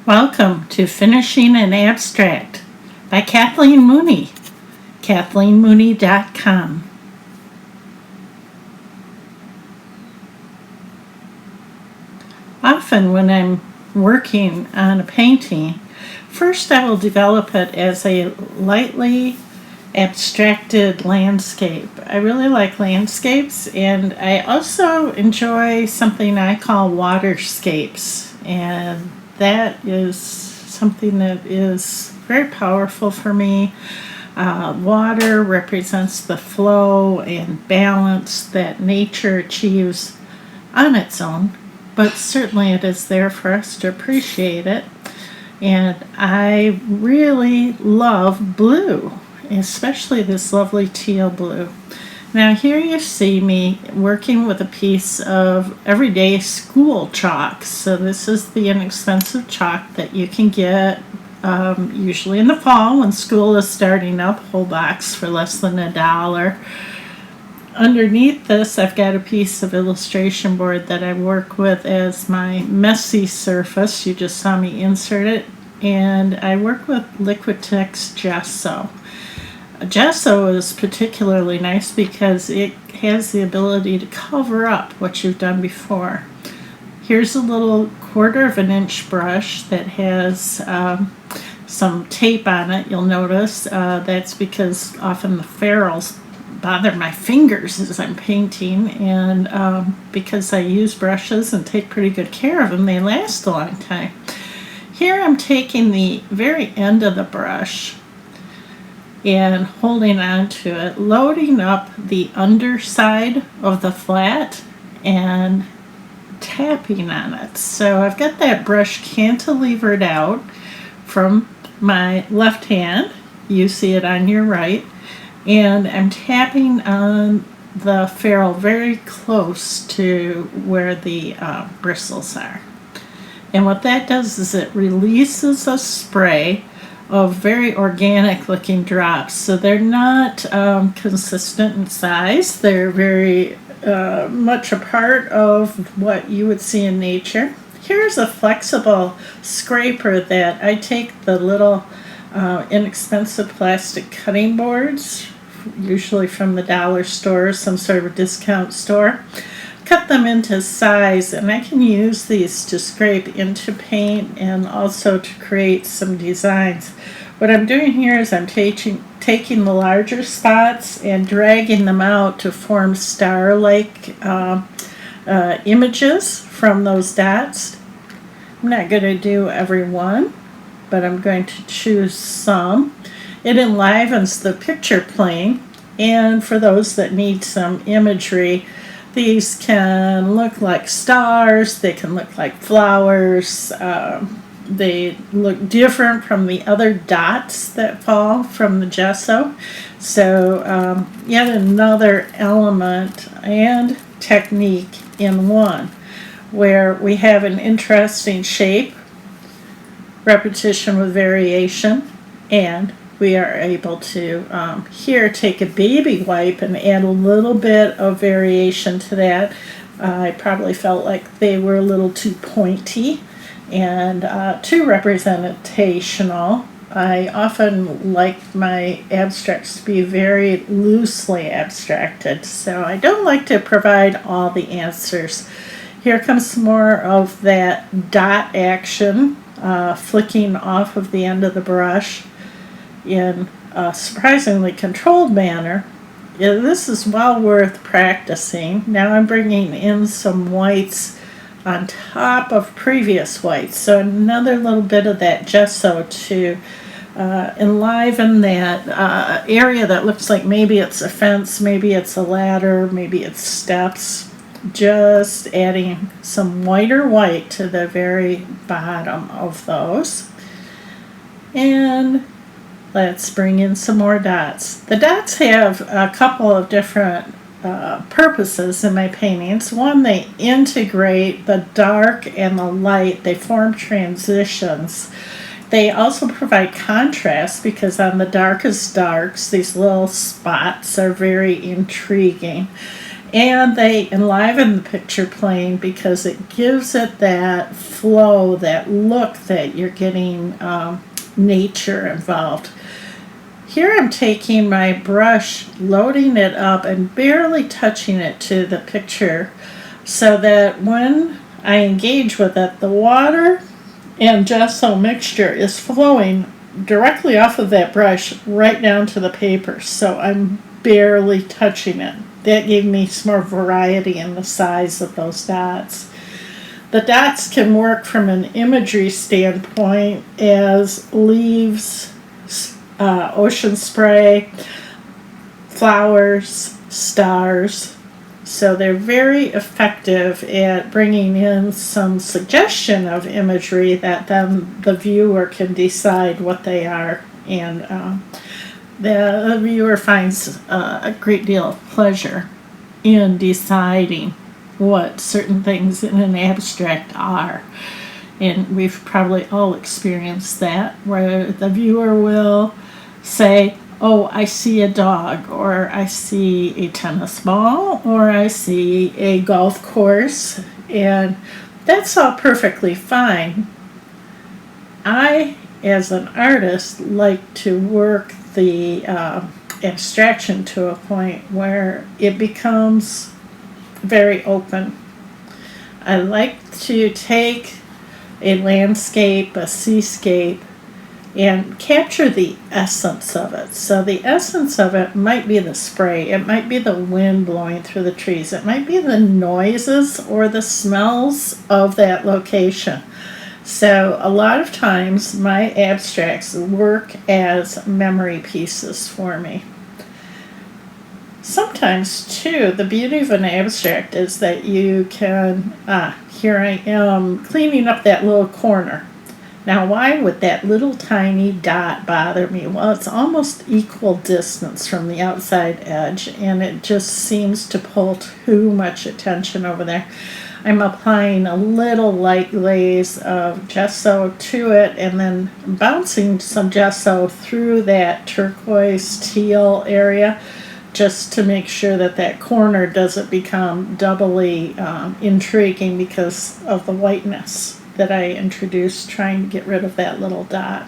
Welcome to Finishing an Abstract by Kathleen Mooney, KathleenMooney.com. Often when I'm working on a painting, first I will develop it as a lightly abstracted landscape. I really like landscapes, and I also enjoy something I call waterscapes, and that is something that is very powerful for me. Water represents the flow and balance that nature achieves on its own, but certainly it is there for us to appreciate it. And I really love blue, especially this lovely teal blue. Now here you see me working with a piece of everyday school chalk. So this is the inexpensive chalk that you can get usually in the fall when school is starting up, whole box for less than $1. Underneath this, I've got a piece of illustration board that I work with as my messy surface. You just saw me insert it. And I work with Liquitex gesso. Gesso is particularly nice because it has the ability to cover up what you've done before. Here's a little 1/4 inch brush that has some tape on it. You'll notice that's because often the ferrules bother my fingers as I'm painting, and because I use brushes and take pretty good care of them, they last a long time. Here I'm taking the very end of the brush and holding on to it, loading up the underside of the flat and tapping on it. So I've got that brush cantilevered out from my left hand. You see it on your right. And I'm tapping on the ferrule very close to where the bristles are. And what that does is it releases a spray of very organic looking drops. So they're not consistent in size. They're very much a part of what you would see in nature. Here's a flexible scraper that I take the little inexpensive plastic cutting boards, usually from the dollar store, some sort of a discount store. Cut them into size, and I can use these to scrape into paint and also to create some designs. What I'm doing here is I'm taking the larger spots and dragging them out to form star-like images from those dots. I'm not going to do every one, but I'm going to choose some. It enlivens the picture plane, and for those that need some imagery, these can look like stars, they can look like flowers, they look different from the other dots that fall from the gesso. So yet another element and technique in one, where we have an interesting shape, repetition with variation, and we are able to here take a baby wipe and add a little bit of variation to that. I probably felt like they were a little too pointy and too representational. I often like my abstracts to be very loosely abstracted, so I don't like to provide all the answers. Here comes more of that dot action, flicking off of the end of the brush in a surprisingly controlled manner. This is well worth practicing. Now I'm bringing in some whites on top of previous whites, so another little bit of that gesso to enliven that area that looks like maybe it's a fence, maybe it's a ladder, maybe it's steps. Just adding some whiter white to the very bottom of those. And let's bring in some more dots. The dots have a couple of different purposes in my paintings. One, they integrate the dark and the light. They form transitions. They also provide contrast because on the darkest darks, these little spots are very intriguing. And they enliven the picture plane because it gives it that flow, that look that you're getting nature involved. Here I'm taking my brush, loading it up and barely touching it to the picture so that when I engage with it, the water and gesso mixture is flowing directly off of that brush right down to the paper. So I'm barely touching it. That gave me some more variety in the size of those dots. The dots can work from an imagery standpoint as leaves, ocean spray, flowers, stars. So they're very effective at bringing in some suggestion of imagery that then the viewer can decide what they are, and the viewer finds a great deal of pleasure in deciding what certain things in an abstract are. And we've probably all experienced that, where the viewer will say, oh, I see a dog, or I see a tennis ball, or I see a golf course, and that's all perfectly fine. I, as an artist, like to work the abstraction to a point where it becomes very open. I like to take a landscape, a seascape, and capture the essence of it. So the essence of it might be the spray, it might be the wind blowing through the trees, it might be the noises or the smells of that location. So a lot of times my abstracts work as memory pieces for me. Sometimes too, the beauty of an abstract is that you can, here I am cleaning up that little corner. Now, why would that little tiny dot bother me? Well, it's almost equal distance from the outside edge, and it just seems to pull too much attention over there. I'm applying a little light glaze of gesso to it and then bouncing some gesso through that turquoise teal area just to make sure that that corner doesn't become doubly intriguing because of the whiteness that I introduced, trying to get rid of that little dot.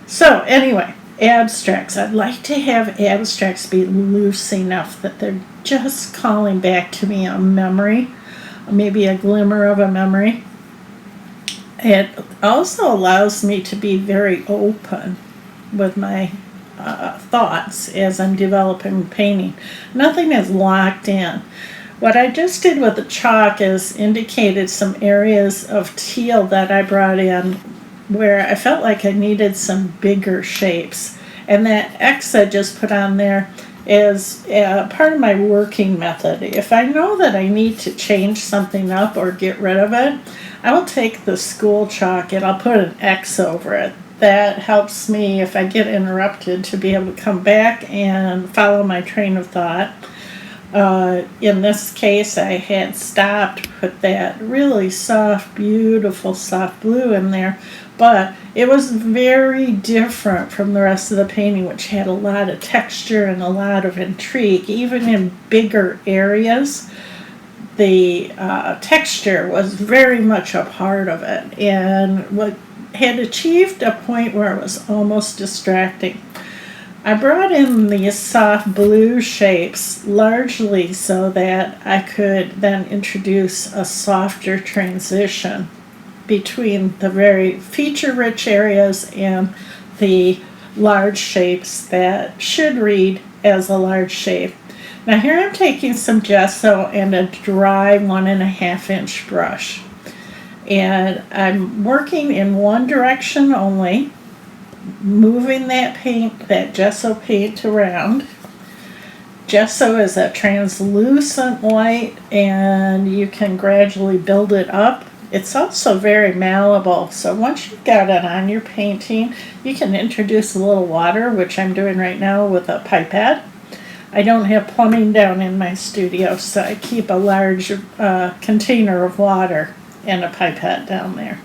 So anyway, abstracts. I'd like to have abstracts be loose enough that they're just calling back to me a memory, maybe a glimmer of a memory. It also allows me to be very open with my thoughts as I'm developing painting. Nothing is locked in. What I just did with the chalk is indicated some areas of teal that I brought in where I felt like I needed some bigger shapes. And that X I just put on there is part of my working method. If I know that I need to change something up or get rid of it, I will take the school chalk and I'll put an X over it. That helps me, if I get interrupted, to be able to come back and follow my train of thought. In this case, I had stopped, put that really soft, beautiful soft blue in there, but it was very different from the rest of the painting, which had a lot of texture and a lot of intrigue. Even in bigger areas, the texture was very much a part of it, and what had achieved a point where it was almost distracting. I brought in these soft blue shapes largely so that I could then introduce a softer transition between the very feature-rich areas and the large shapes that should read as a large shape. Now here I'm taking some gesso and a dry 1.5 inch brush, and I'm working in one direction only, moving that paint, that gesso paint around. Gesso is a translucent white and you can gradually build it up. It's also very malleable, so once you've got it on your painting, you can introduce a little water, which I'm doing right now with a pipette. I don't have plumbing down in my studio, so I keep a large container of water and a pipette down there.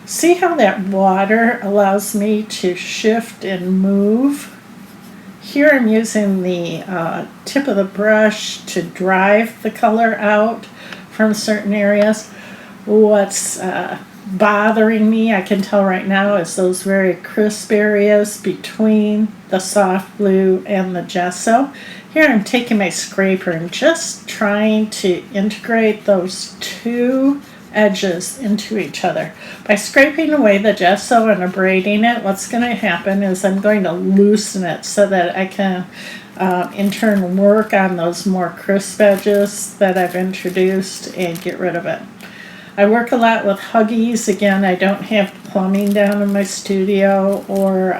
See how that water allows me to shift and move here I'm using the tip of the brush to drive the color out from certain areas. What's bothering me, I can tell right now, is those very crisp areas between the soft blue and the gesso. Here I'm taking my scraper and just trying to integrate those two edges into each other. By scraping away the gesso and abrading it, what's going to happen is I'm going to loosen it so that I can in turn work on those more crisp edges that I've introduced and get rid of it. I work a lot with Huggies. Again, I don't have plumbing down in my studio or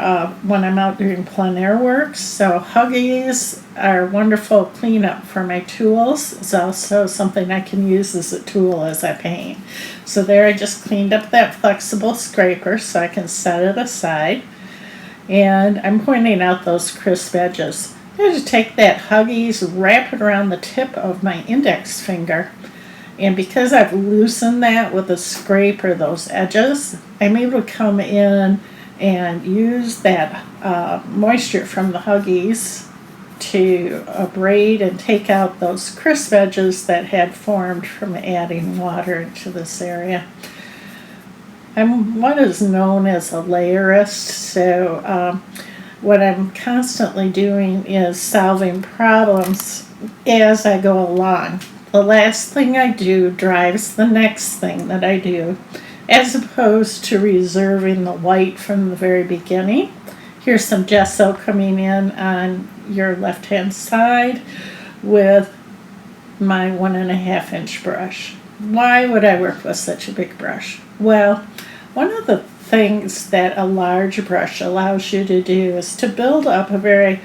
when I'm out doing plein air work, so Huggies are wonderful cleanup for my tools. It's also something I can use as a tool as I paint. So there I just cleaned up that flexible scraper so I can set it aside. And I'm pointing out those crisp edges. I'm going to take that Huggies, wrap it around the tip of my index finger. And because I've loosened that with a scraper, those edges, I'm able to come in and use that moisture from the Huggies to abrade and take out those crisp edges that had formed from adding water into this area. I'm what is known as a layerist, so what I'm constantly doing is solving problems as I go along. The last thing I do drives the next thing that I do, as opposed to reserving the white from the very beginning. Here's some gesso coming in on your left-hand side with my 1.5 inch brush. Why would I work with such a big brush? Well, one of the things that a large brush allows you to do is to build up a very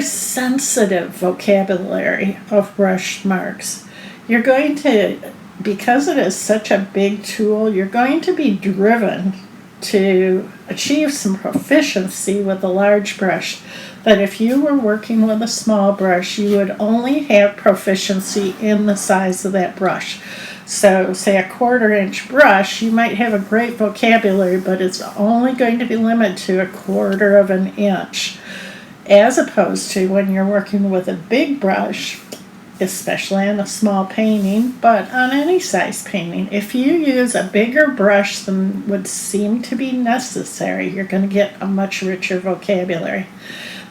sensitive vocabulary of brush marks. You're going to, because it is such a big tool, you're going to be driven to achieve some proficiency with a large brush that if you were working with a small brush, you would only have proficiency in the size of that brush. So say a 1/4 inch brush, you might have a great vocabulary, but it's only going to be limited to 1/4 of an inch. As opposed to when you're working with a big brush, especially on a small painting, but on any size painting, if you use a bigger brush than would seem to be necessary, you're going to get a much richer vocabulary.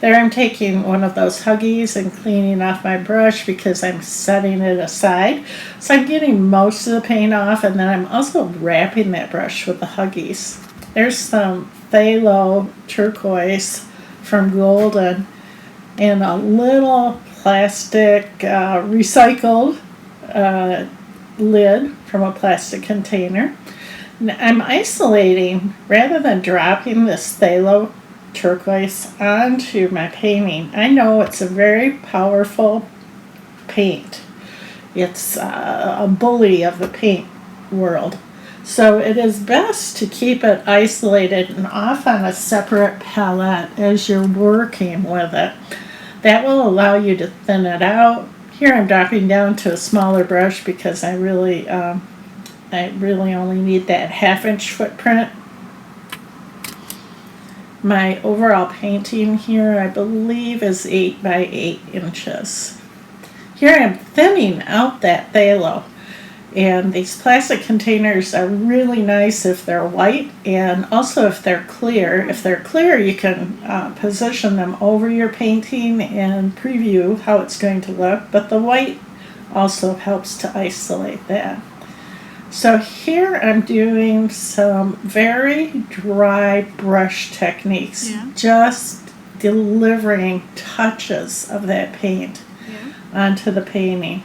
There I'm taking one of those Huggies and cleaning off my brush because I'm setting it aside. So I'm getting most of the paint off, and then I'm also wrapping that brush with the Huggies. There's some phthalo turquoise from Golden and a little plastic recycled lid from a plastic container. And I'm isolating, rather than dropping this phthalo turquoise onto my painting. I know it's a very powerful paint. It's a bully of the paint world. So it is best to keep it isolated and off on a separate palette as you're working with it. That will allow you to thin it out. Here I'm dropping down to a smaller brush because I really only need that 1/2 inch footprint. My overall painting here, I believe, is 8 by 8 inches. Here I'm thinning out that phthalo. And these plastic containers are really nice if they're white, and also if they're clear. If they're clear, you can position them over your painting and preview how it's going to look, but the white also helps to isolate that. So here I'm doing some very dry brush techniques, just delivering touches of that paint onto the painting.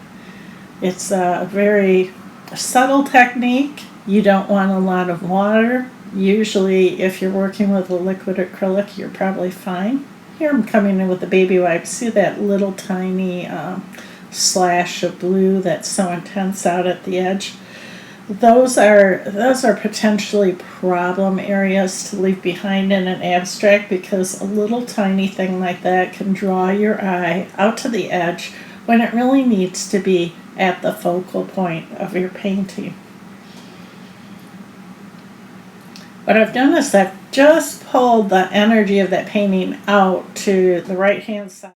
It's a very subtle technique. You don't want a lot of water. Usually if you're working with a liquid acrylic, you're probably fine. Here I'm coming in with the baby wipes. See that little tiny slash of blue that's so intense out at the edge? Those are potentially problem areas to leave behind in an abstract, because a little tiny thing like that can draw your eye out to the edge when it really needs to be at the focal point of your painting. What I've done is I've just pulled the energy of that painting out to the right hand side.